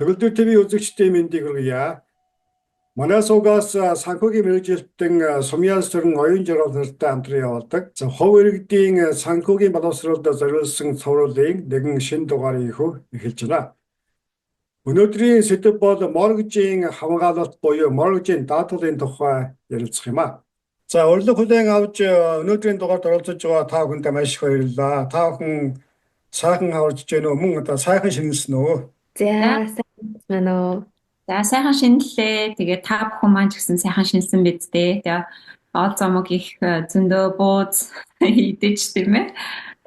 Төгөлдөр ТV үзэгчдийн мэндийг хүргье. Манай суугаас санхүүгийн мэргэжилтэн Сумьяас төрн оюун журналтай хамтран явуулдаг. Хувь иргэдийн санхүүгийн боловсролд зориулсан цувралын нэгэн шинэ дугаарыг эхэлж байна. Өнөөдрийн сэдэв бол моргежийн хамгаалалт буюу моргежийн даатгалын тухай ярилцах юм аа. За урилга хүлээн авч өнөөдрийн дугаард оролцож байгаа та бүхэнд маш их баярлалаа. Та бүхэн сайхан аварж гэнэ үү? Мөн одоо сайхан шинэлсэн үү? За сайн уу. За сайхан шинэллээ. Тэгээ та бүхэн маань ч гэсэн сайхан шинэлсэн биз дээ. Тэгээ ол зомог их зөндөө бууз идэж тийм ээ.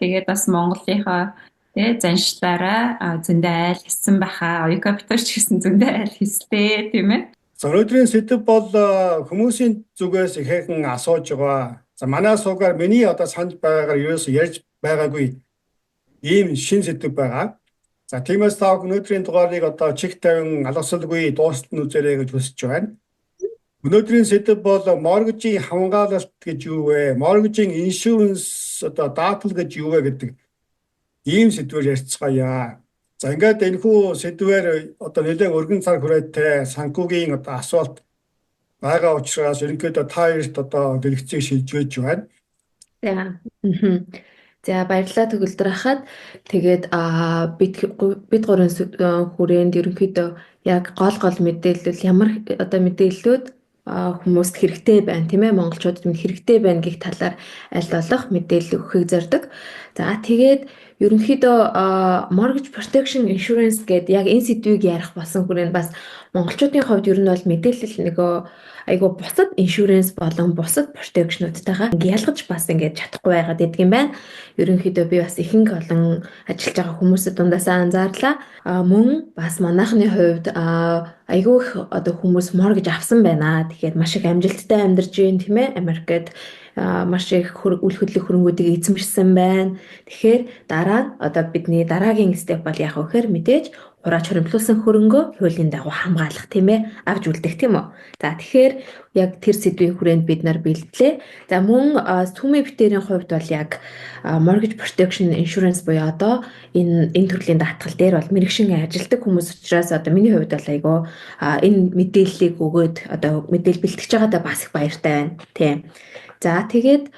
Тэгээд бас Монголынхаа заншлаараа зөндөө айл хийсэн байхаа. Оюука битэрч гэсэн зөндөө айл хийстэй тийм ээ. За өнөөдрийн сэдэв бол хүмүүсийн зүгээс ихээхэн асууж байгаа. За манай суугаар миний одоо санд байгаагаар ерөөсөө ярьж байгаагүй ийм шин сэдэв байгаа. За тиймээс та өнөөдрийн дугаарыг одоо чих тавин алгасалгүй дуустал үзээрэй гэж хүсэж байна. Өнөөдрийн сэдэв бол моргежийн хамгаалалт гэж юу вэ? Моргежийн иншүрэнс одоо даатгал гэж юу вэ гэдэг ийм сэдвээр ярилцгаая. За ингээд энэхүү сэдвээр одоо нэлээд өргөн цаг хүрээтэй санхүүгийн одоо асуулт байгаа учраас ерөнхийдөө та хоёрт одоо дэлгэцийг шилжүүлж байна. За баярлалаа төгөлдөр ахад. Тэгээд бид гурван хүрээнд ерөнхийдөө яг гол мэдээлэл ямар одоо мэдээллүүд хүмүүст хэрэгтэй байна тийм ээ, монголчуудад хэрэгтэй байна гэх талаар аль болох мэдээлэл өгөхийг зорддог. За тэгээд ерөнхийдөө mortgage protection insurance гэдэг яг энэ сэдвийг ярих болсон хүрээнд бас монголчуудын хувьд ер нь бол мэдээлэл нөгөө айгу бусад иншүрэнс болон бусад протекшнуудтайгаа ялгаж бас ингээд чадахгүй байгаад идэх юм байна. Ерөнхийдөө би бас ихэнх олон ажиллаж байгаа хүмүүсэд дундаасаа анзаарлаа. Мөн бас манайхны хувьд айгу их одоо хүмүүс mortgage авсан байна. Тэгэхээр маш их амжилттай амьдарч байна тийм ээ. Америкт маш их үл хөдлөх хөрөнгүүдийг эзэмшсэн байна. Тэгэхээр дараа нь одоо бидний дараагийн степ бол яг вэхээр мэдээж хураач хоригдлуулсан хөрөнгөө хуулийн дагуу хамгаалах тийм ээ, авч үлдэх тийм үү. За тэгэхээр яг тэр сэдвийн хүрээнд бид нар бэлдлээ. За мөн сүмэ битэрийн хувьд бол яг mortgage protection insurance буюу одоо энэ төрлийн даатгал дээр бол мэрэгшин ажилладаг хүмүүс учраас одоо миний хувьд бол айгүй энэ мэдээллийг өгөөд одоо мэдээлэл бэлтгэж байгаадаа бас их баяртай байна тийм. За тэгээд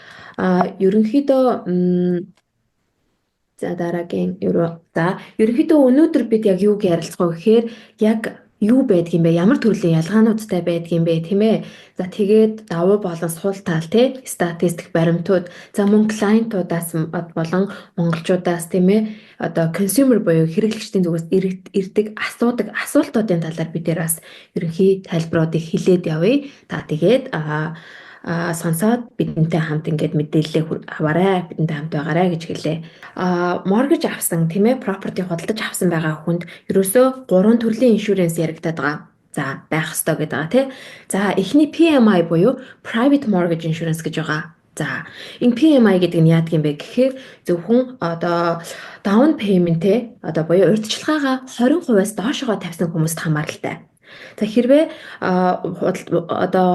ерөнхийдөө за дараагийн ерөнхийдөө өнөөдөр бид яг юуг ярилцах вэ гэхээр яг юу байдгийм бэ? Ямар төрлийн ялгаануудтай байдгийм бэ тийм ээ? За тэгээд давуу болон сул тал тий статистик баримтууд за мөн клиентуудаас болон монголчуудаас тийм ээ одоо consumer буюу хэрэглэгчдийн зүгээс ирдэг асуултуудын талаар бид бас ерөнхий тайлбаруудыг хэлээд явъя. Та тэгээд сонсоод бидэнтэй хамт ингээд мэдээлэл аваарай, бидэнтэй хамт байгаарай гэж хэлээ. Mortgage авсан тийм ээ, property худалдаж авсан байгаа хүнд ерөөсөө 3 төрлийн иншүрэнс яригдаад байгаа. За байх ёстой гэдэг байгаа тий. За эхний PMI буюу private mortgage insurance гэж байгаа. За энэ PMI гэдэг нь яадаг юм бэ гэхээр зөвхөн одоо down payment-ээ одоо буюу урьдчилгаагаа 20%-аас доошогоо тавьсан хүмүүст хамааралтай. За хэрвээ одоо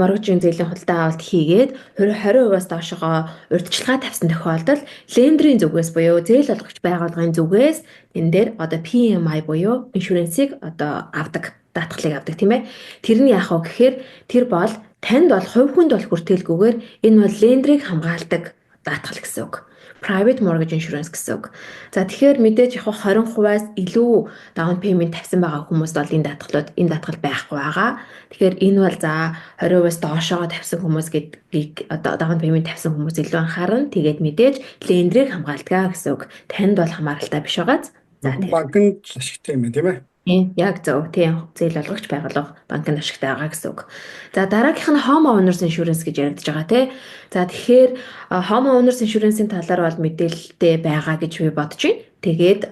моргежийн зээлийн худалдаа авалт хийгээд 20%-аас доошогоо урьдчилгаа тавьсан тохиолдолд лендрийн зүгээс буюу зээл олгогч байгууллагын зүгээс энэ дээр одоо PMI буюу иншүрэнсийг одоо авдаг, даатгалыг авдаг тийм ээ. Тэр нь яах вэ гэхээр тэр бол танд бол хувь хүнд бол хүртээлгүйгээр энэ бол лендрийг хамгаалдаг даатгал гэсэн үг. Private mortgage insurance гэсэн үг. За тэгэхээр мэдээж яг 20%-аас илүү down payment тавьсан байгаа хүмүүст бол энэ даатгал байхгүй байгаа. Тэгэхээр энэ бол за 20%-аас доошоо тавьсан хүмүүс гэдгийг одоо down payment тавьсан хүмүүс илүү анхаарна. Тэгээд мэдээж лендрийг хамгаалдаг гэсэн үг. Танд бол хамааралтай биш байгааз. За банкнд ашигтай юм тийм ээ. Яг зөв тийм зээл олгогч байгууллага банкнд ашигтай байгаа гэсэн үг. За дараагийнх нь home owners insurance гэж яригдж байгаа тий. За тэгэхээр home owners insurance-ийн талаар бол мэдээлэлтэй байгаа гэж би бодож байна. Тэгээд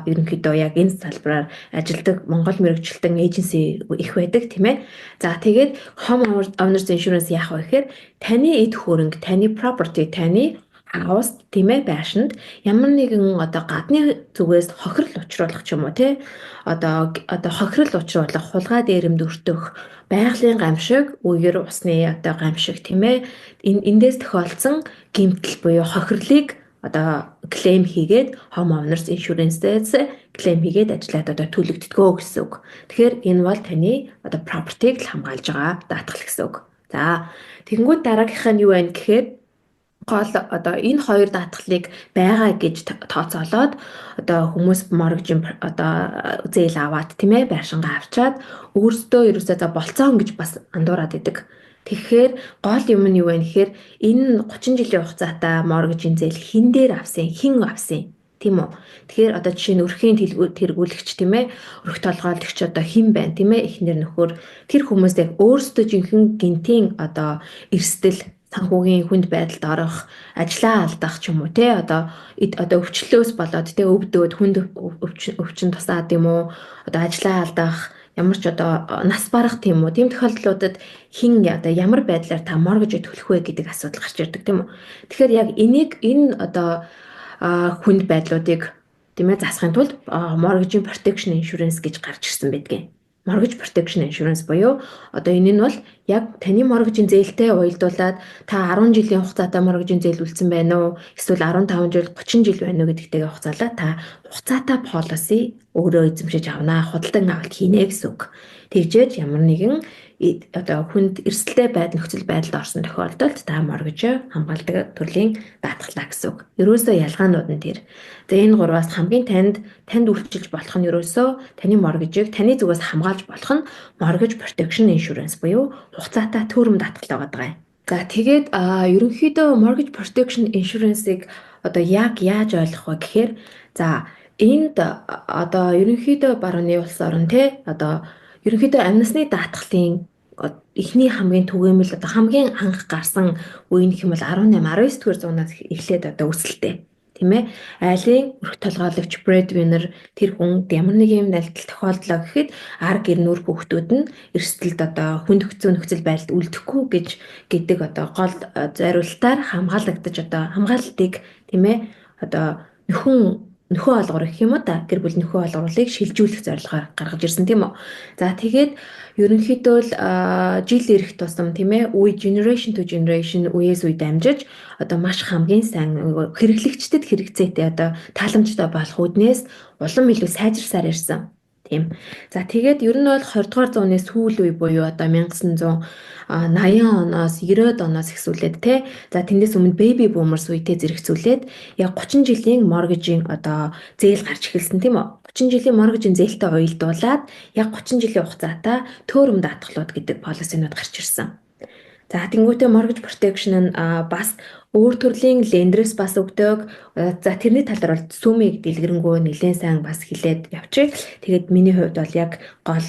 ерөнхийдөө яг энэ салбараар ажилладаг Монгол мэргэжилтэн эйженси их байдаг тийм ээ. За тэгээд home owners insurance яах вэ гэхээр таны эд хөрөнгө, таны property, таны хаус тийм ээ байшинд ямар нэгэн одоо гадны зүгээс хохирол учруулах ч юм уу тий одоо хохирол учруулах, хулгай дээрэмд өртөх, байгалийн гамшиг, үер усны одоо гамшиг тийм ээ эндээс тохиолдсон гэмтэл буюу хохирлыг одоо claim хийгээд homeowners insurance-ээс claim хийгээд ажлаад одоо төлөгддгөө гэсэн үг. Тэгэхээр энэ бол таны одоо property-г л хамгаалж байгаа даатгал гэсэн үг. За тэгэнгүүт дараагийнх нь юу вэ гэхээр гол одоо энэ хоёр даатгалыг байгаа гэж тооцоолоод одоо хүмүүс mortgage одоо зээл аваад тийм ээ байшингаа авчаад өөрсдөө ерөөсөө за болцоон гэж бас андуураад идэг. Тэгэхээр гол юм нь юу вэ гэхээр энэ 30 жилийн хугацаатай mortgage-ийн зээл хэн дээр авсан, хэн авсан тийм үү? Тэгэхээр одоо жишээ нь өрхийн тэргүүлэгч тийм ээ, өрх толгойлогч одоо хэн байна тийм ээ, эхнэр нөхөр тэр хүмүүс яг өөрсдөө жинхэнэ гинтийн одоо эрсдэл санхүүгийн хүнд байдалд орох, ажлаа алдах ч юм уу те одоо өвчлөөс болоод те өвдөөд хүнд өвчин тусаад юм уу одоо ажлаа алдах ямар ч одоо нас барах тийм үү тийм тохиолдлуудад хин одоо ямар байдлаар та mortgage төлөх вэ гэдэг асуудал гарч ирдэг тийм үү. Тэгэхээр яг энэ одоо хүнд байдлуудыг тийм ээ засахын тулд mortgage protection insurance гэж гарч ирсэн байдгийн. Mortgage protection insurance буюу одоо энэ нь бол яг таны mortgage-ийн зээлтэй уялдуулаад та 10 жилийн хугацаатай mortgage-ийн зээл үлдсэн байна уу эсвэл 15 жил 30 жил байна уу гэдэгтэйгээ хугацаалаа та хугацаатай policy өөрөө эзэмшиж авнаа, худалдан авалт хийнэ гэсэн үг. Тэгжээж ямар нэгэн одоо хүнд эрсдэлтэй нөхцөл байдалд орсон тохиолдолд та mortgage хамгаалдаг төрлийн даатгалаа гэсэн үг. Ерөөсөө ялгаанууд нь тэр. За энэ гурваас хамгийн танд үйлчилж болох нь ерөөсөө таны mortgage-ийг таны зүгээс хамгаалж болох нь mortgage protection insurance буюу хугацаатай төхөөрөм даатгал байгаа юм. За тэгээд ерөнхийдөө mortgage protection insurance-ыг одоо яг яаж ойлгох вэ гэхээр за энд одоо ерөнхийдөө барууны улс орн те одоо ерөнхийдөө амь насны даатгалын эхний хамгийн түгээмэл одоо хамгийн анх гарсан үе нь хэм бол 18 19 дэх зуунаас эхлээд одоо өсөлттэй тийм ээ айлын өрх толгойлогч breadwinner тэр хүн ямар нэг юм нальтал тохиолдлоо гэхэд ар гэр нүр хүүхдүүд нь эрсдэлд одоо хүнд нөхцөл байдалд үлдэхгүй гэдэг одоо гол зориулалтаар хамгаалагдаж одоо хамгаалалтыг тийм ээ одоо нөхөн олгор гэх юм уу та гэр бүл нөхөн олгорлыг шилжүүлэх зорилгоор гаргаж ирсэн тийм үү. За тэгээд ерөнхийдөө л жил ирэх тусам тийм ээ үе generation to generation үеэс үе дамжиж одоо маш хамгийн сайн хэрэглэгчдэд хэрэгцээтэй одоо тааламжтай болох үднээс улам илүү сайжирсаар ирсэн. Тийм. За тэгээд ер нь бол 20 дугаар зууны сүүл үе буюу одоо 1980 оноос 90-ад оноос эхсүүлээд те за тэндээс өмнө baby boomers үедээ зэрэгцүүлээд яг 30 жилийн mortgage-ийн одоо зээл гарч эхэлсэн тийм үү? 30 жилийн mortgage-ийн зээлтэй уялдуулаад яг 30 жилийн хугацаатай төхөөрөм даатгалууд гэдэг policy-нууд гарч ирсэн. За тэнгуүтээ mortgage protection нь бас өөр төрлийн lenders бас өгдөг. За тэрний тал дээр бол сүмийг дэлгэрэнгүй нэлээд сайн бас хилээд явчих. Тэгээд миний хувьд бол яг гол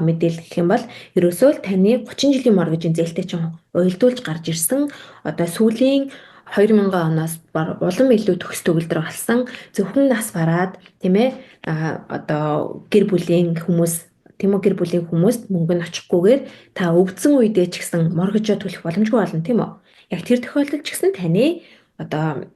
мэдээлэл гэх юм бол ерөөсөө л таны 30 жилийн mortgage-ийн зээлтэй чинь уялдуулж гарч ирсэн одоо сүүлийн 2000 оноос улам илүү төгс төгөлдөр болсон зөвхөн нас бараад тийм ээ одоо гэр бүлийн хүмүүс гэр бүлийн хүмүүст мөнгө нь очихгүйгээр та өвдсөн үедээ ч гэсэн mortgage төлөх боломжгүй болно тийм үү? Яг тэр тохиолдолд ч гэсэн таны одоо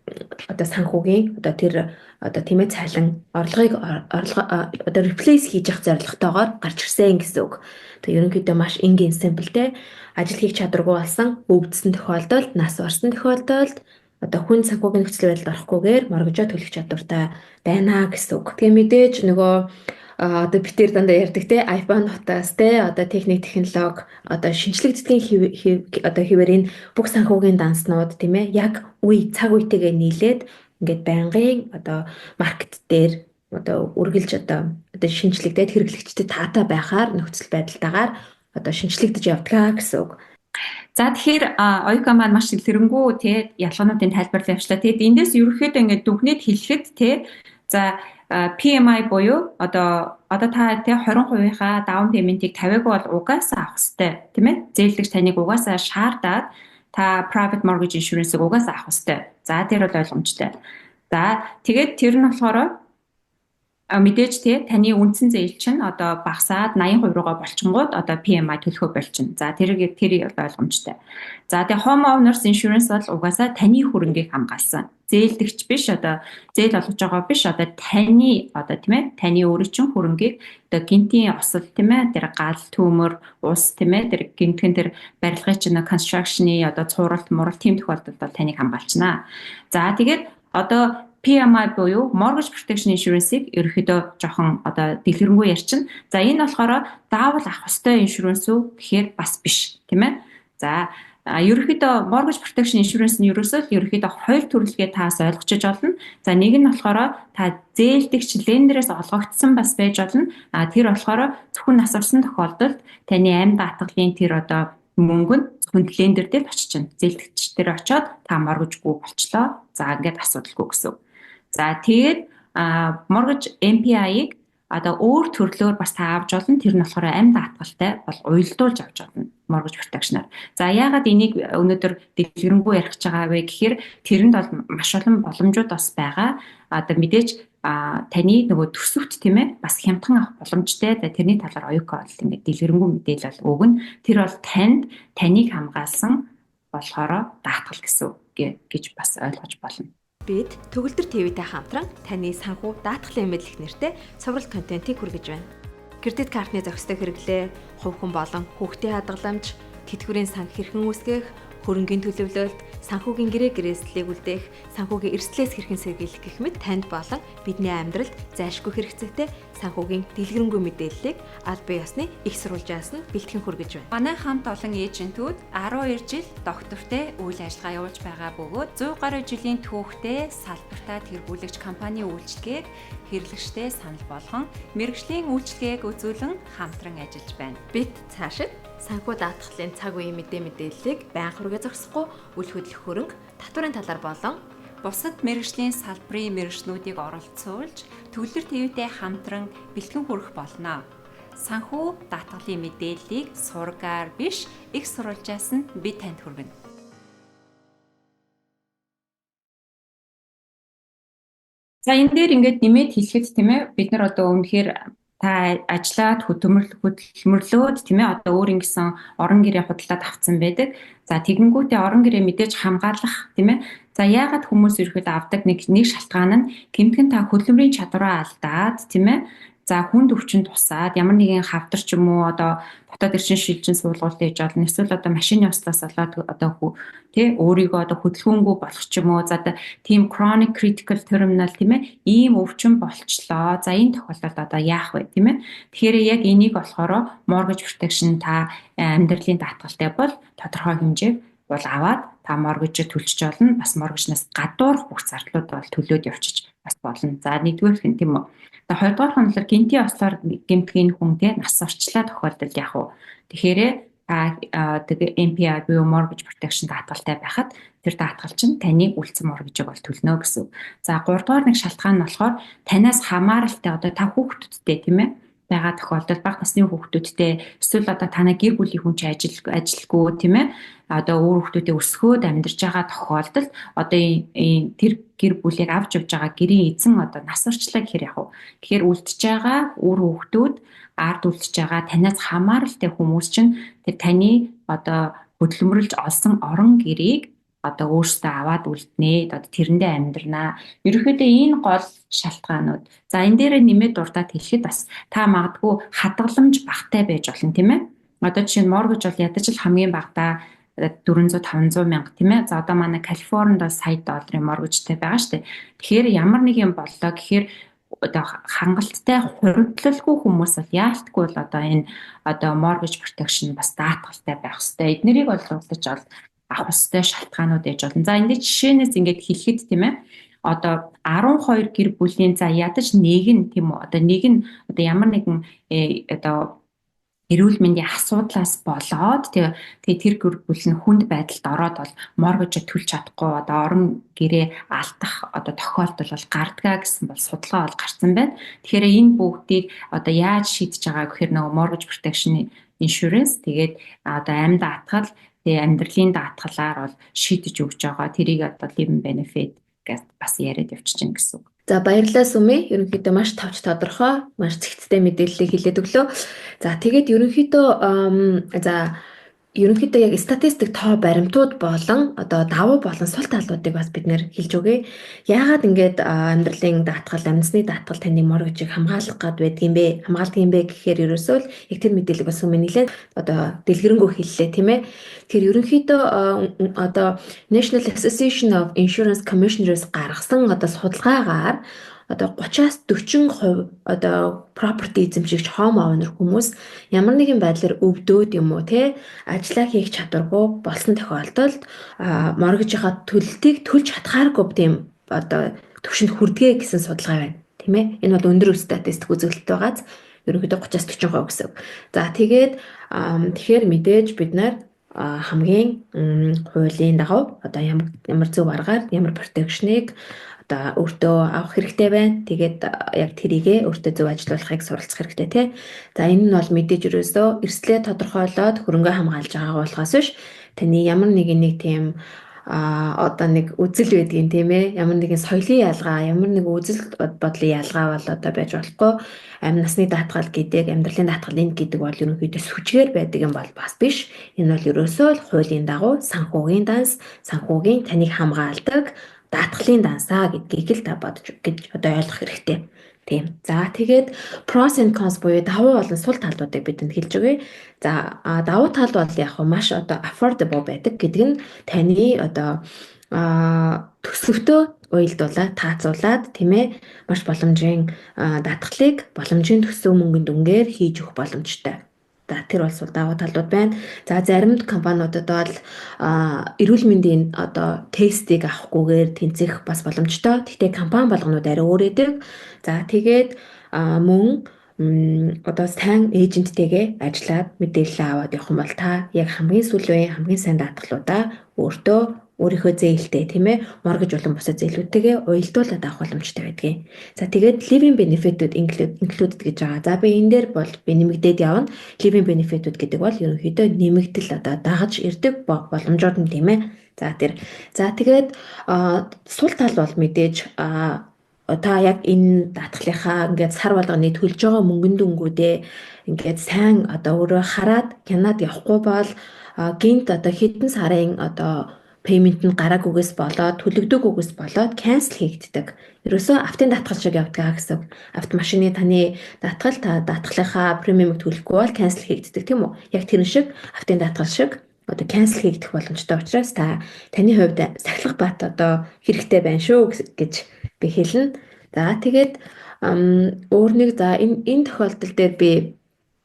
санхүүгийн одоо тэр одоо тийм ээ цалин орлогыг одоо replace хийж явах зорилготойгоор гарч ирсэн гэсэн үг. Тэгээ ерөнхийдөө маш энгийн simple-тэй ажил хийх чадваргүй болсон өвдсөн тохиолдолд нас барсан тохиолдолд одоо хүн санхүүгийн нөхцөл байдалд орохгүйгээр mortgage төлөх чадвартай байна гэсэн үг. Тэгээ мэдээж нөгөө одоо бид тэр дандаа ярьдаг те iPhone утаас те одоо техник технологи одоо шинжлэхдэлтийн одоо хэвээрийн бүх санхүүгийн данснууд тийм ээ яг цаг үетэйгээ нийлээд ингээд байнгын одоо маркет дээр одоо үргэлж одоо шинжлэгдээд хэрэглэгчдэд таатай байхаар нөхцөл байдалтайгаар одоо шинжлэгдэж явдгаа гэсэн үг. За тэгэхээр Оюка маань маш илэрэнгүй те ялгаануудын тайлбарлал явууллаа. Тэгэд эндээс ерөөхдөө ингээд дүгнээд хэлэхэд те за PMI буюу одоо та 20%-ийнхаа даун пейментийг тавиагүй бол угаасаа авах хэрэгтэй тийм ээ. Зээлдэгч таныг угаасаа шаардаад та private mortgage insurance-ыг угаасаа авах хэрэгтэй. За тэр бол ойлгомжтой. За тэгээд тэр нь болохоор мэдээж тий таны үндсэн зээл чинь одоо багасаад 80% руугаа болчингууд одоо PMI төлөхөө болчихно. За тэрийг ойлгомжтой. За тэгээ homeowners insurance бол угаасаа таны хөрөнгийг хамгаалсан. Зээлдэгч биш одоо зээл олгож байгаа биш одоо таны одоо тийм ээ таны өөрийн чинь хөрөнгийг одоо гинтийн осол тийм ээ тэр гал төмөр ус тийм ээ тэр гинтгэн тэр барилгын чинь construction-ы одоо цууралт мурал тийм тохиолдолд бол таныг хамгаалчихна. За тэгээд Одоо PMI буюу Mortgage Protection Insurance-ийг ерөөхдөө жоохон одоо дэлгэрэнгүй ярьчин. За энэ болохоор заавал авах ёстой иншуранс үү гэхээр бас биш, тийм ээ. За ерөөхдөө Mortgage Protection Insurance нь ерөөсөө хоёр төрөлхөө таас ойлгочиж олно. За нэг нь болохоор та зээлдэгч лендерээс олгогдсон бас байж болно. Тэр болохоор зөвхөн нас орсон тохиолдолд таны амь даатгалын тэр одоо мөнгө нь зөвхөн лендер дээр очиж чинь. Зээлдэгч дээр очиод та mortgage-гүй болчлоо. За ингээд асуудалгүй гэсэн. За тэгээд mortgage MPI-ыг одоо өөр төрлөөр бас та авч болно. Тэр нь болохоор амь даатгалтай бол уялдуулж авч болно mortgage protection-аар. За яагаад энийг өнөөдөр дэлгэрэнгүй ярих гэж байгаа вэ гэхээр тэрэнд бол маш олон боломжууд бас байгаа. Одоо мэдээж таны нөгөө төсөвт тийм ээ бас хямдхан авах боломжтой. Тэрний талаар оюука бол ингээд дэлгэрэнгүй мэдээлэл өгнө. Тэр бол таныг хамгаалсан болохоор даатгал гэсэн гэж бас ойлгож болно. Бид Төгөлдөр ТV-тэй хамтран таны санхүү даатгалын мэдлэг нэртэй цуврал контентийг хүргэж байна. Кредит картны зохистой хэрэглээ, хувь хүн болон хүүхдийн хадгаламж, тэтгэврийн санхи хэрхэн үүсгэх, хөрөнгийн төлөвлөлт, санхүүгийн гэрээсдлийг үлдээх, санхүүгийн эрсдлээс хэрхэн сэргийлэх гэх мэт танд болон бидний амьдралд зайлшгүй хэрэгцээтэй санхүүгийн дэлгэрэнгүй мэдээллийг аль бие ёсны их сурвалжаас нь бэлтгэн хүргэж байна. Манай хамт олон эйжентүүд 12 жил доктортой үйл ажиллагаа явуулж байгаа бөгөөд 100 гаруй жилийн түүхтэй салбартаа тэргүүлэгч компани үйлчлэгийг хэрэглэгчтэй санал болгон мэргэжлийн үйлчлэгийг үзүүлэн хамтран ажиллаж байна. Бид цаашид санхүү даатгалын цаг үеийн мэдээллийг байнга хүргэж зогсохгүй үл хөдлөх хөрөнгө, татварын талаар болон бусад мэргэжлийн салбарын мэргэжнүүдийг оролцуулж Төгөлдөр ТV-тэй хамтран бэлтгэн хүргэх болно. Санхүү даатгалын мэдээллийг сургаар биш их сурвалжаас нь бид танд хүргэнэ. За энэ дээр ингээд нэмээд хэлэхэд тийм ээ бид нар одоо үнэхээр та ажиллаад хөдөлмөрлөөд тийм ээ одоо өөр ингэсэн орон гэрээ худалдаад авцсан байдаг. За тэгэнгүүтээ орон гэрээ мэдээж хамгаалах тийм ээ. За яагаад хүмүүс ерөөд авдаг нэг шалтгаан нь гэмтэн та хөдөлмөрийн чадвараа алдаад тийм ээ. За хүнд өвчин тусаад ямар нэгэн хавдар ч юм уу одоо дотоод эрчин шилжин суулгуулт хийж болно. Эсвэл одоо машины ослоос болоод одоо тий өөрийгөө одоо хөдөлгөөнгүй болох ч юм уу. За тийм chronic critical terminal тийм ээ ийм өвчин болчлоо. За энэ тохиолдолд одоо яах вэ тийм ээ. Тэгэхээр яг энийг болохоор mortgage protection та амьдралын даатгалтай бол тодорхой хэмжээг бол аваад та mortgage төлчих болно. Бас mortgage-наас гадуурх бүх зардлууд бол төлөөд явчих бас болно. За нэгдүгээр хэн тийм үү. Хоёрдугаар хонолоор гинтийн ослоор гэмтгийн хүнтэй нас орчлаа тохиолдолд яах вэ? Тэгэхээр тэгээ MPI буюу mortgage protection даатгалтай байхад тэр даатгал чинь таны үлдсэн mortgage-ыг бол төлнө гэсэн. За гуравдугаар нэг шалтгаан нь болохоор танаас хамааралтай одоо та хүүхдүүдтэй тийм ээ байгаа тохиолдолд бага насны хүүхдүүдтэй эсвэл одоо танай гэр бүлийн хүн чинь ажилгүй тийм ээ одоо өөр хүүхдүүдээ өсгөөд амьдарч байгаа тохиолдолд одоо тэр гэр бүлийг авч явж байгаа гэрийн эзэн одоо нас орчлаа гэхээр яг уу тэгэхээр үлдчихэж байгаа өөр хүүхдүүд ард үлдчихэж байгаа танаас хамааралтай хүмүүс чинь тэр таны одоо хөдөлмөрлж олсон орон гэрийг одоо өөрсдөө аваад үлднэ. Одоо тэрэндээ амьдрнаа. Ерөнхийдөө энэ гол шалтгаанууд. За энэ дээр нэмээд дурдаад хэлэхэд бас та магадгүй хадгаламж багтай байж болно тийм ээ. Одоо жишээ нь mortgage бол ядаж л хамгийн багадаа 400-500 мянга тийм ээ. За одоо манай Калифорнид бол сая долларын mortgageтэй байгаа шүү дээ. Тэгэхээр ямар нэг юм боллоо гэхээр одоо хангалттай хуримтлалгүй хүмүүс бол яалтгүй бол одоо энэ одоо mortgage protection бас даатгалтай байх хэрэгтэй. Эднэрийг бол дурдж авах ёстой шалтгаанууд ээж болно. За энд жишээнээс ингээд хэлэхэд тийм ээ. Одоо 12 гэр бүлийн за ядаж нэг нь тийм үү. Одоо нэг нь одоо ямар нэгэн одоо эрүүл мэндийн асуудлаас болоод тэгээ тэр гэр бүл нь хүнд байдалд ороод бол mortgage төлж чадахгүй одоо орон гэрээ алдах одоо тохиолдол бол гардгаа гэсэн бол судалгаа бол гарсан байна. Тэгэхээр энэ бүгдийг одоо яаж шийдэж байгаа гэхээр нөгөө mortgage protection insurance тэгээд одоо амь даатгал тэгээ амьдралын даатгалаар бол шийдэж өгч байгаа. Тэрийг одоо living benefit гэж бас яриад явчихна гэсэн үг. За баярлалаа Сүмэ. Ерөнхийдөө маш тавч тодорхой, маш цэгцтэй мэдээллийг хэлээд өглөө. За тэгээд ерөнхийдөө за ерөнхийдөө яг статистик тоо баримтууд болон одоо давуу болон сул талуудыг бас бид нэр хэлж өгье. Яагаад ингээд амьдралын даатгал, амьсны даатгал таны моргожийг хамгаалах гад байдгийм бэ? Хамгаалдаг юм бэ гэхээр ерөөсөө л яг тэр мэдээлэл бас өмнө нэлээд одоо дэлгэрэнгүй хэллээ тийм ээ. Тэгэхээр ерөнхийдөө одоо National Association of Insurance Commissioners гаргасан одоо судалгаагаар одоо 30-аас 40% одоо property эзэмшигч home owner хүмүүс ямар нэгэн байдлаар өвдөөд юм уу те ажиллаа хийх чадваргүй болсон тохиолдолд моргижийнхаа төлөлтийг төлж чадхааргүй тийм одоо төвшөнд хүрдэгэ гэсэн судалгаа байна тийм ээ. Энэ бол өндөр статистик үзэгдэлт байгааз ерөнхийдөө 30-аас 40% гэсэн. За тэгээд тэгэхээр мэдээж бид нар хамгийн хуулийн дагав одоо ямар зөв аргаар ямар протекшнийг одоо өөртөө авах хэрэгтэй байна. Тэгээд яг тэрийгэ өөртөө зөв ажилуулахыг суралцах хэрэгтэй тий. За энэ нь бол мэдээж ерөөсөө эрсдлээ тодорхойлоод хөрөнгө хамгаалж байгаа болохоос биш таны ямар нэг тийм одоо нэг үзэл байдгийн тийм ээ. Ямар нэгэн соёлын ялгаа, ямар нэг үзэл бодлын ялгаа бол одоо байж болохгүй. Амь насны даатгал гэдэг, амьдралын даатгал энэ гэдэг бол ерөнхийдөө сүчгээр байдаг юм бол бас биш. Энэ бол ерөөсөө л хуулийн дагуу санхүүгийн данс, санхүүгийн таныг хамгаалдаг даатгалын дансаа гэдгийг л та бодож гэж одоо ойлгох хэрэгтэй. Тийм. За тэгээд pros and cons буюу давуу болон сул талуудыг бидэнд хэлж өгье. За давуу тал бол яг маш одоо affordable байдаг гэдэг нь таны одоо төсөвтөө уялдуулаад таацуулаад тийм ээ маш боломжийн даатгалыг боломжийн төсөв мөнгөнд үнгээр хийж өгөх боломжтой. За тэр бол давуу талууд байна. За зарим компаниудад бол эрүүл мэндийн одоо тестийг авахгүйгээр тэнцэх бас боломжтой. Гэхдээ компани болгонууд арай өөр эдэг. За тэгээд мөн одоо сайн эйженттэйгээ ажиллаад мэдээлэл аваад явах юм бол та яг хамгийн сүүлийн хамгийн сайн даатгалуудаа өөрийнхөө зээлтэй тийм ээ моргэж болон бусад зээлүүдтэйгээ уялдуулаад авах боломжтой байдгийг. За тэгээд living benefit-үүд included гэж байгаа. За би энэ дээр бол би нэмэгдээд явна. Living benefit-үүд гэдэг бол ерөнхийдөө нэмэгдэл одоо дагаж ирдэг боломжууд нь тийм ээ. За тэгээд сул тал бол мэдээж та яг энэ даатгалынхаа ингээд сар болгоны төлж байгаа мөнгөнд өнгүүдээ ингээд сайн одоо өөрөө хараад Канад явахгүй бол гинт одоо хэдэн сарын одоо payment нь гараагүйгээс болоод төлөгдөггүйгээс болоод cancel хийгддэг. Ерөөсөө автын даатгал шиг явдаг гэсэн. Автомашины таны даатгал та даатгалынхаа премиумыг төлөхгүй бол cancel хийгддэг тийм үү? Яг тэр шиг автын даатгал шиг одоо cancel хийгдэх боломжтой учраас таны хувьд сахилах бат одоо хэрэгтэй байна шүү гэж би хэлнэ. За тэгээд өөр нэг за энэ тохиолдол дээр би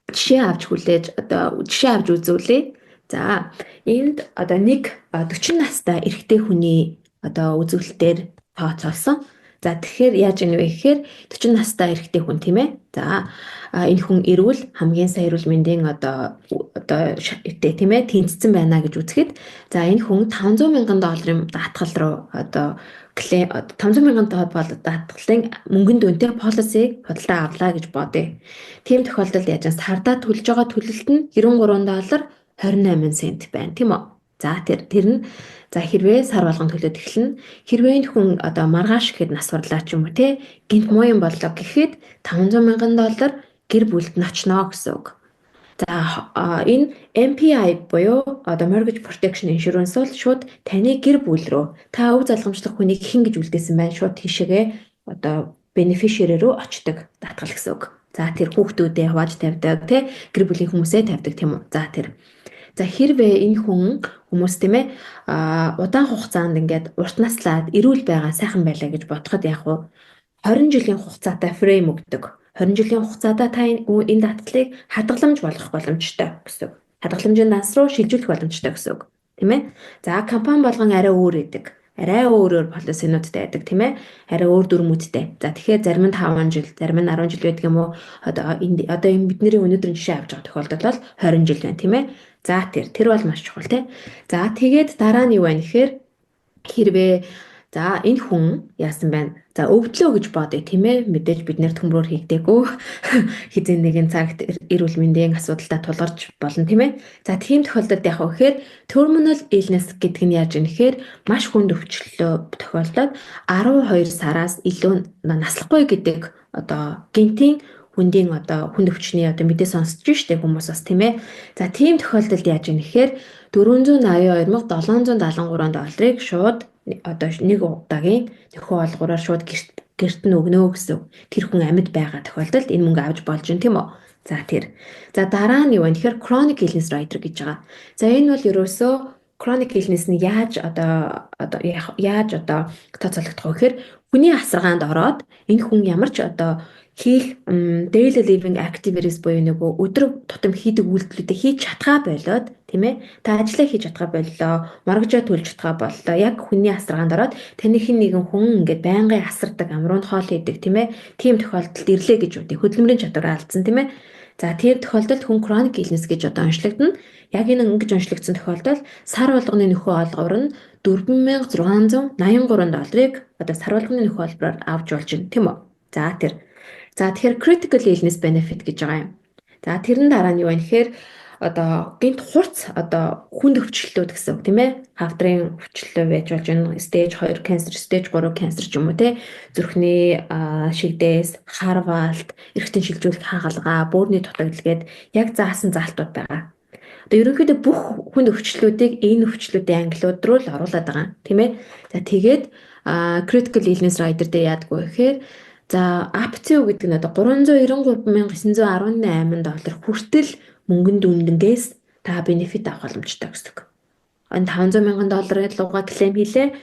жишээ авч үзүүлье. За энд одоо нэг 40 настай эрэгтэй хүний одоо үзүүлэлтээр тооцоолсон. За тэгэхээр яаж ийнэ вэ гэхээр 40 настай эрэгтэй хүн тийм ээ. За энэ хүн эрүүл хамгийн сайн эрүүл мэндийн одоо тийм ээ тэнцсэн байна гэж үзэхэд за энэ хүн $500,000 даатгал руу одоо $500,000 бол даатгалын мөнгөнд үнэтэй полисиг худалдаа авлаа гэж бодъё. Тийм тохиолдолд яаж сардаа төлж байгаа төлөлт нь $93.28 цент байна тийм үү. За тэр нь за хэрвээ сар болгон төлөөд эхэлнэ. Хэрвээ энэ хүн одоо маргааш гэхэд нас барлаа ч юм уу те гинт муу юм боллоо гэхэд $500,000 гэр бүлд нь очно гэсэн үг. За энэ MPI буюу одоо Mortgage Protection Insurance бол шууд таны гэр бүл рүү та өв залгамжлах хүнийг хэн гэж үлдээсэн байна шууд тийшээгээ одоо beneficiary руу очдог даатгал гэсэн үг. За тэр хүүхдүүдээ хувааж тавьдаг те гэр бүлийн хүмүүсээ тавьдаг тийм үү. За хэрвээ энэ хүмүүс тийм ээ удаан хугацаанд ингээд урт наслаад эрүүл байгаа сайхан байлаа гэж бодоход яг 20 жилийн хугацаатай фрейм өгдөг. 20 жилийн хугацаатаа та энэ даатгалыг хадгаламж болгох боломжтой гэсэн үг. Хадгаламжийн данс руу шилжүүлэх боломжтой гэсэн үг. Тийм ээ. За компани болгон арай өөр эдэг. Арай өөр полисинуудтай байдаг тийм ээ. Арай өөр дүрмүүдтэй. За тэгэхээр зарим нь 5 жил, зарим нь 10 жил байдаг юм уу? Одоо энэ бидний өнөөдрийн жишээ авч байгаа тохиолдол бол 20 жил байна тийм ээ. За тэр бол маш чухал тийм. За тэгээд дараа нь юу байна гэхээр хэрвээ за энэ хүн яасан байна? За өвдлөө гэж бодъё тийм ээ. Мэдээж бид нэр төмрөөр хийгдээгүй. Хизээ нэгэн цагт эрүүл мэндийн асуудалтай тулгарч болно тийм ээ. За тийм тохиолдолд яг гэхээр terminal illness гэдэг нь яаж юм гэхээр маш хүнд өвчлөлөө тохиолдоод 12 сараас илүү наслахгүй гэдэг одоо гинтийн хүндийн одоо хүнд өвчний одоо мэдээ сонсож штэ хүмүүс бас тийм ээ. За тийм тохиолдолд яаж юм нэхээр 482,773 долларыг шууд одоо нэг удаагийн нөхөө олгороор шууд гэрт нь өгнө гэсэн. Тэр хүн амьд байгаа тохиолдолд энэ мөнгө авч болж юм тийм үү? За тэр. За дараа нь юу вэ гэхээр chronic illness rider гэж байгаа. За энэ бол ерөөсөө chronic illness нь яаж тооцоологдох вэ гэхээр хүний асаргаанд ороод энэ хүн ямар ч одоо хийх daily living activities буюу нөгөө өдөр тутам хийдэг үйлдэлүүдээ хийж чадгаа болоод тийм ээ та ажиллаа хийж чадгаа боллоо моргожоо төлж чадгаа боллоо яг хүний асаргаанд ороод таны хэн нэгэн хүн ингээд байнгын асардаг амруунд хоол хийдэг тийм ээ тийм тохиолдолд ирлээ гэж үгүй хөдөлмөрийн чадвараа алдсан тийм ээ за тэр тохиолдолд хүн chronic illness гэж одоо онцлогдно яг энэ ингэж онцлогдсон тохиолдолд сар болгоны нөхөө олгоор нь 4,683 долларыг одоо сар болгоны нөхөө олбороор авч болж байна тийм үү за тэгэхээр critical illness benefit гэж байгаа юм. За тэрэн дараа нь юу вэ гэхээр одоо гинт хурц одоо хүнд өвчлөлтүүд гэсэн үг тийм ээ. Хавдрын өвчлөлөө байж болж байна. Stage 2 cancer, stage 3 cancer ч юм уу те. Зүрхний шигдээс, харвалт, эргэтэн шилжүүлэх хагалгаа, бөөрийн дутагдал гээд яг заасан заалтууд байгаа. Одоо ерөнхийдөө бүх хүнд өвчлөлүүдийг энэ өвчлөлүүдийн ангилууд руу л оруулаад байгаа тийм ээ. За тэгээд critical illness rider дээр яадгүй гэхээр за Aptio гэдэг нь одоо 393,918 доллар хүртэл мөнгөнд үндэнгээс та бенефит авах боломжтой гэсэн үг. Энэ 500,000 долларын луга клейм хийлээ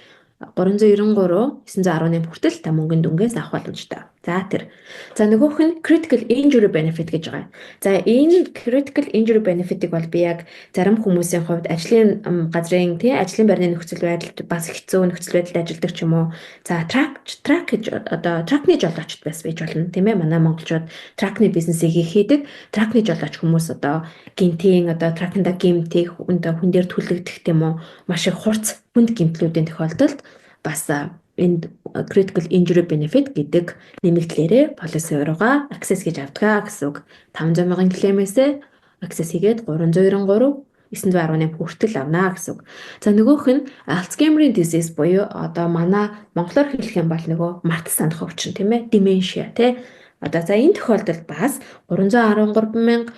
393,918 хүртэл та мөнгөнд үнгээс авах боломжтой. За тэр. За нөгөөх нь critical injury benefit гэж байгаа. За энэ critical injury benefit-ийг бол би яг зарим хүмүүсийн хувьд ажлын газрын ажлын байрны нөхцөл байдалд бас хэцүү нөхцөл байдалд ажилладаг ч юм уу. За track гэж одоо тракны жолоочд бас байж болно тийм ээ. Манай монголчууд тракны бизнесийг хийдэг. Тракны жолооч хүмүүс одоо гинтийн одоо тракнда гимтих хүн дээр түлэгдэх тийм үү. Маш их хурц хүнд гимтлүүдийн тохиолдолд бас энэ critical injury benefit гэдэг нэмэгдлээрээ policy руугаа access гэж авдаг гэсэн үг. 500,000 клеймээсээ access хийгээд 393,918 хүртэл авна гэсэн үг. За нөгөөх нь Alzheimer-ийн disease буюу одоо манай монголоор хэлэх юм бол нөгөө март санах өвчин тийм ээ, dementia тий. Одоо за энэ тохиолдолд бас 313,362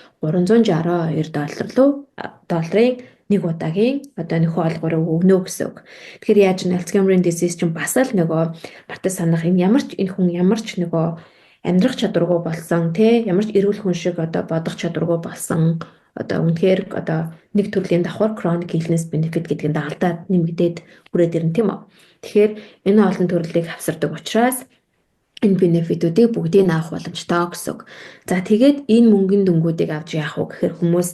долларын нэг удаагийн одоо нөхөө олгороо өгнө гэсэн үг. Тэгэхээр яаж н Alzheimer-ийн disease чинь бас л нөгөө март санах энэ хүн ямар ч нөгөө амьдрах чадваргүй болсон тий ямар ч эрүүл хүн шиг одоо бодох чадваргүй болсон одоо үнэхээр одоо нэг төрлийн давхар chronic illness benefit гэдэг нь алдаад нэмэгдээд хүрээд ирнэ тийм үү. Тэгэхээр энэ олон төрлийг хавсардаг учраас энэ бенефитүүдийг бүгдийг авах боломжтой гэсэн үг. За тэгээд энэ мөнгөний дүнгуудыг авч яах вэ гэхээр хүмүүс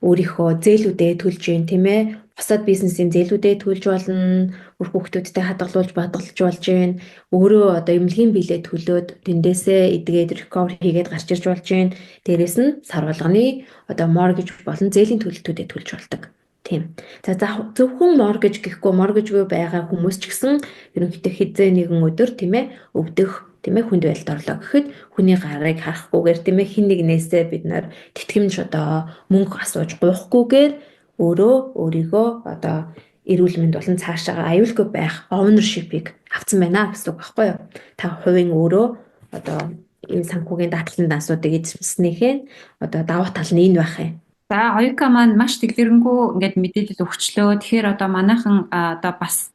өөрийнхөө зээлүүдээ төлж гин тийм ээ. Бусад бизнесийн зээлүүдээ төлж болно. Үр хүүхдүүдтэй хадгалуулж бадгалж болж гин. Өөрөө одоо эмнэлгийн билет төлөөд тэндээсээ эдгээд recovery хийгээд гарч ирж болж гин. Дээрээс нь сар болгоны одоо mortgage болон зээлийн төлөлтүүдэд төлж болдог. Тийм. За зөвхөн mortgage гэхгүй mortgage-гүй байгаа хүмүүс ч гэсэн ерөнхийдөө хизээ нэгэн өдөр тийм ээ өвдөх тийм ээ хүнд байдалд орлоо гэхэд хүний гарыг харахгүйгээр тийм ээ хин нэгнээсээ бид нар тэтгэмж одоо мөнгө асууж гуйхгүйгээр өөрийгөө одоо эрүүл мэнд болон цаашаа аюулгүй байх ownership-ийг авсан байна гэсэн үг байхгүй юу? Та хувийн өөрөө одоо энэ санхүүгийн даатгалын дансуудыг эзэмснийхээ одоо давуу тал нь энэ байх юм. За оюука маань маш дэлгэрэнгүй ингээд мэдээлэл өгчлөө. Тэгэхээр одоо манайхан одоо бас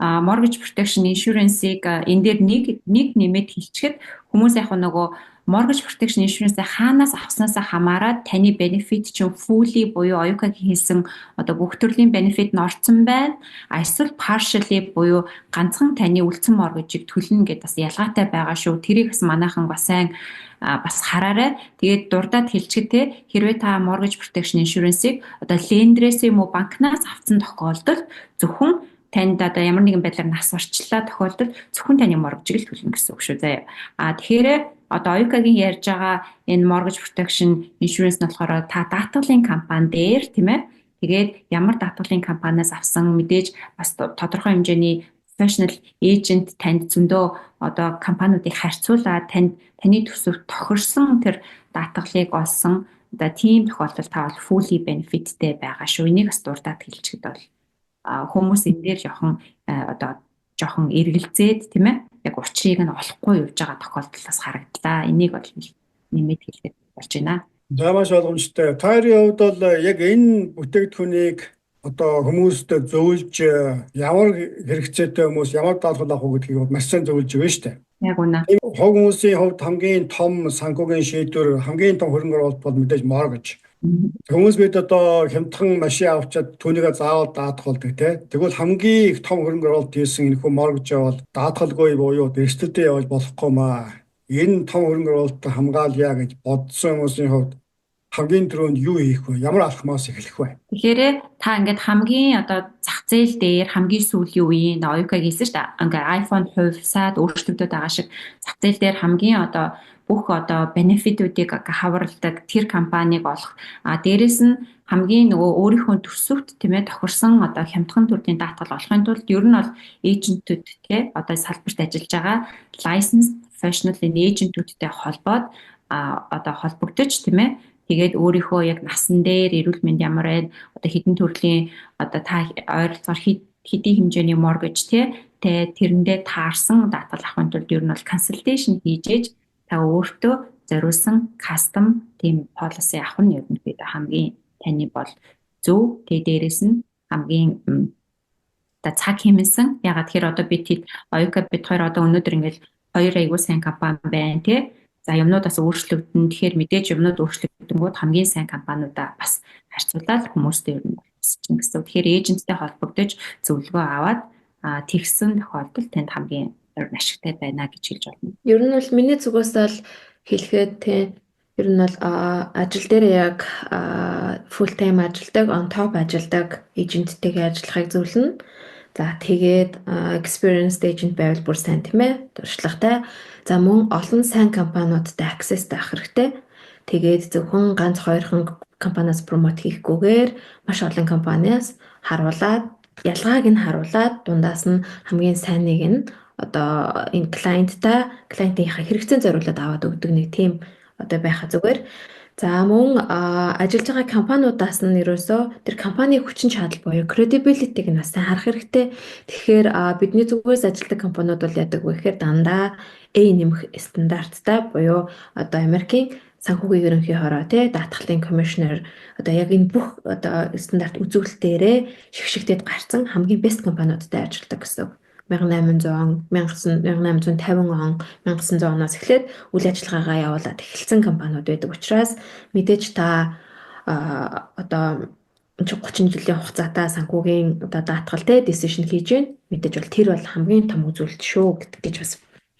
mortgage protection insurance-ийг энэ дээр нэг нэмээд хэлчихэд хүмүүс яг нөгөө mortgage protection insurance-ийг хаанаас авснасаа хамаарат таны benefit чинь fully буюу оюукагийн хэлсэн одоо бүх төрлийн benefit нь орцсон байна. Эсвэл partially буюу ганцхан таны үлдсэн mortgage-ийг төлнө гэдээ бас ялгаатай байгаа шүү. Тэрийг бас манайхан бас сайн бас хараарай. Тэгээд дурдаад хэлчихэд хэрвээ та mortgage protection insurance-ийг одоо lender-ээс юм уу банкнаас авсан тохиолдолд зөвхөн танд одоо ямар нэгэн байдлаар нас орчлоо тохиолдолд зөвхөн таны mortgage-ийг төлнө гэсэн үг шүү заяа. Тэгэхээр одоо оюукагийн ярьж байгаа энэ mortgage protection insurance нь болохоор та даатгалын компани дээр тийм ээ. Тэгээд ямар даатгалын компаниас авсан мэдээж бас тодорхой хэмжээний professional agent танд зөндөө одоо компаниудыг харьцуулаад таны төсөв тохирсон тэр даатгалыг олсон одоо тийм тохиолдолд та бол fully benefitтэй байгаа шүү. Энийг бас дурдаад хэлчихэд бол хүмүүс энэ дээр жоохон эргэлзээд тийм ээ яг учрыг нь олохгүй явж байгаа тохиолдол бас харагдлаа. Энийг бол нэмээд хэлэх болж байна. За маш ойлгомжтой. Тойрын хувьд бол яг энэ бүтээгдэхүүнийг одоо хүмүүст зөвлөж ямар хэрэгцээтэй хүмүүс ямар даатгал авах уу гэдгийг бол маш сайн зөвлөж өгнө шүү дээ. Яг үнэ. Хог хүмүүсийн хувьд хамгийн том санхүүгийн шийдвэр, хамгийн том хөрөнгө оруулалт бол мэдээж mortgage. Хүмүүс бид одоо хямдхан машин авчаад түүнийгээ заавал даатгалдаг тий. Тэгвэл хамгийн их том хөрөнгө оруулалт хийсэн энэ хүн mortgage бол даатгалгүй буюу эрсдэлтэй явж болохгүй маа. Энэ том хөрөнгө оруулалтад хамгаалъя гэж бодсон хүмүүсийн хувьд хамгийн түрүүнд юу хийх вэ? Ямар алхмаас эхлэх вэ? Тэгэхээр та ингээд хамгийн одоо зах зээл дээр хамгийн сүүлийн үеийн оюука хийсэн шүү дээ. Ингээд iPhone хувьсаад өөрчлөгдөд байгаа шиг зах зээл дээр хамгийн одоо бүх одоо бенефитүүдийг хаварладаг тэр компанийг олох. Дээрэс нь хамгийн нөгөө өөрийнхөө төсөвт тийм ээ тохирсон одоо хямдхан төрлийн даатгал олохын тулд ер нь бол эйжентүүд тий одоо салбарт ажиллаж байгаа licensed professional эйжентүүдтэй холбоод одоо холбогдож тийм ээ тэгээд өөрийнхөө яг насан дээр эрүүл мэнд ямар байна одоо хэдэн төрлийн одоо та ойролцоогоор хэдийн хэмжээний mortgage тэрэндээ таарсан даатгал авахын тулд ер нь бол consultation хийж та өөртөө зориулсан custom team policy авах нь ер нь хамгийн таны бол зөв. Тэгээд дээрэс нь хамгийн одоо цаг хэмнэсэн. Ягаад тэгэхээр одоо бид оюука бид хоёр одоо өнөөдөр ингээл хоёр аягүй сайн компани байна тий. За юмнууд бас өөрчлөгдөн. Тэгэхээр мэдээж юмнууд өөрчлөгдөнгүүт хамгийн сайн компаниудаа бас харьцуулаад хүмүүстэй ер нь чинь гэсэн. Тэгэхээр эйженттэй холбогдож зөвлөгөө аваад тэгсэн тохиолдолд танд хамгийн ашигтай байна гэж хэлж байна. Ер нь бол миний зүгээс бол хэлэхэд тий ер нь бол ажил дээр яг full time ажилдаг, on top ажилдаг эйженттэйгээ ажиллахыг зөвлөнө. За тэгээд experienced agent байвал бүр сайн тийм ээ туршлагатай. За мөн олон сайн компаниудтай accessтэй авах хэрэгтэй. Тэгээд зөвхөн ганц хоёрхан компаниас промот хийхгүйгээр маш олон компаниас харуулад ялгааг нь харуулад дундаас нь хамгийн сайныг нь одоо энэ клиентийнхаа хэрэгцээнд зориулаад аваад өгдөг нэг тийм одоо байха зүгээр. За мөн ажиллаж байгаа компаниудаас нь ерөөсөө тэр компанийн хүчин чадал буюу credibility-г нь бас харах хэрэгтэй. Тэгэхээр бидний зүгээс ажилладаг компаниуд бол яадаг вэ гэхээр дандаа A нэмэх стандарттай буюу одоо Америкийн санхүүгийн ерөнхий хороо тий даатгалын комисшнер одоо яг энэ бүх одоо стандарт үзүүлэлтээрээ шигшигдээд гарсан хамгийн бест компаниудтай ажилладаг гэсэн. 1800 1850 он 1900 оноос эхлээд үйл ажиллагаагаа явуулаад эхэлсэн компаниуд байдаг учраас мэдээж та одоо 30 жилийн хугацаатай санхүүгийн одоо даатгал те decision хийж байна. Мэдээж бол тэр бол хамгийн том үзүүлэлт шүү гэж бас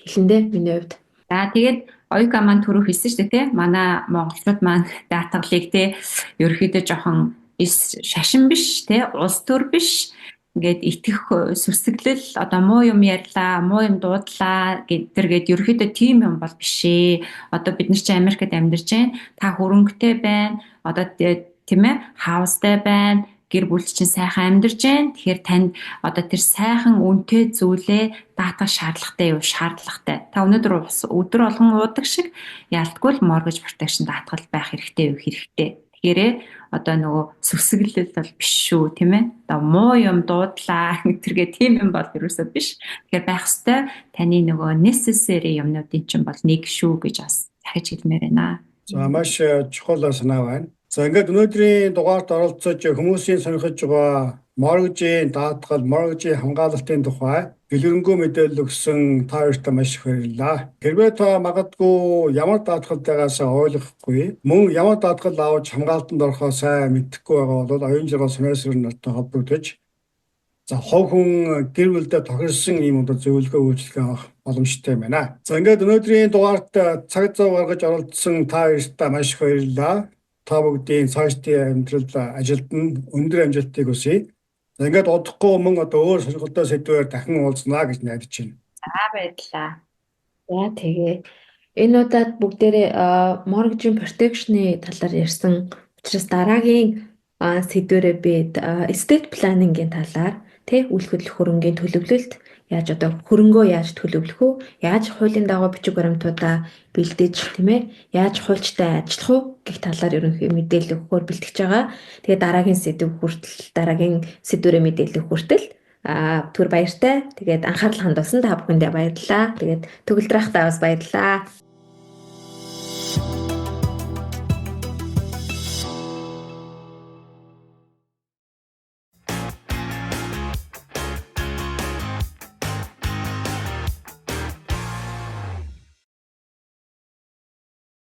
хэлэндээ миний хувьд. За тэгээд оюука маань түрүү хэлсэн шүү дээ тий. Манай монголчууд маань даатгалыг тий ерөөхдөө жоохон шашин биш тий улс төр биш ингээд итгэх сүсэглэл одоо муу юм ярьлаа, муу юм дуудлаа гэдэргээд ерөөхдөө тийм юм бол биш ээ. Одоо бид нар чи Америкт амьдарч байна. Та хөрөнгөтэй байна. Одоо тийм ээ хаустай байна. Гэр бүл чинь сайхан амьдарч байна. Тэгэхээр танд одоо тэр сайхан үнэтэй зүйлээ даатгах шаардлагатай юу? Шаардлагатай. Та өнөөдөр өдөр болгон уудаг шиг ялтгүй л mortgage protection даатгал байх хэрэгтэй юу? Хэрэгтэй. Тэгэхээр одоо нөгөө сүсэглэл бол биш шүү тийм ээ. Одоо муу юм дуудлаа тэргээ тийм юм бол ерөөсөө биш. Тэгэхээр байх ёстой таны нөгөө necessary юмнуудын чинь бол нэг шүү гэж бас дахиж хэлмээр байна. За маш чухал санаа байна. За ингээд өнөөдрийн дугаарт оролцож хүмүүсийн сонирхож байгаа mortgage-ийн даатгал, mortgage-ийн хамгаалалтын тухай дэлгэрэнгүй мэдээлэл өгсөн та хоёртаа маш их баярлалаа. Хэрвээ та магадгүй ямар даатгалтайгаас ойлгохгүй, мөн ямар даатгал авч хамгаалтанд орохоо сайн мэдэхгүй байгаа бол оюун жаргал санаасаар нартай холбогдож за хов хүн гэр бүлдээ тохирсон ийм одоо зөвлөгөө үйлчлэгээ авах боломжтой байна. За ингээд өнөөдрийн дугаарт цаг зав гаргаж оролцсон та хоёртаа маш их баярлалаа. Та бүгдийн цаашдын амьдрал ажилд нь өндөр амжилтыг хүсье. За ингээд удахгүй мөн одоо өөр сонирхолтой сэдвээр дахин уулзнаа гэж найдаж байна. За баярлалаа. За тэгээ энэ удаад бүгдээрээ mortgage protection-ы талаар ярьсан учраас дараагийн сэдвэрээ бид estate planning-ийн талаар үйл хөдлөх хөрөнгийн төлөвлөлт яаж одоо хөрөнгөө яаж төлөвлөх үү? Яаж хуулийн дагуу бичиг баримтуудаа бэлдэж тийм ээ? Яаж хуульчтай ажиллах уу гэх талаар ерөнхий мэдээлэл өгөхөөр бэлтгэж байгаа. Тэгээ дараагийн сэдвэрээ мэдээлэл хүртэл түр баяртай. Тэгээд анхаарал хандуулсан та бүхэндээ баярлалаа. Тэгээд төгөлдөр ахтаа бас баярлалаа. Podcast.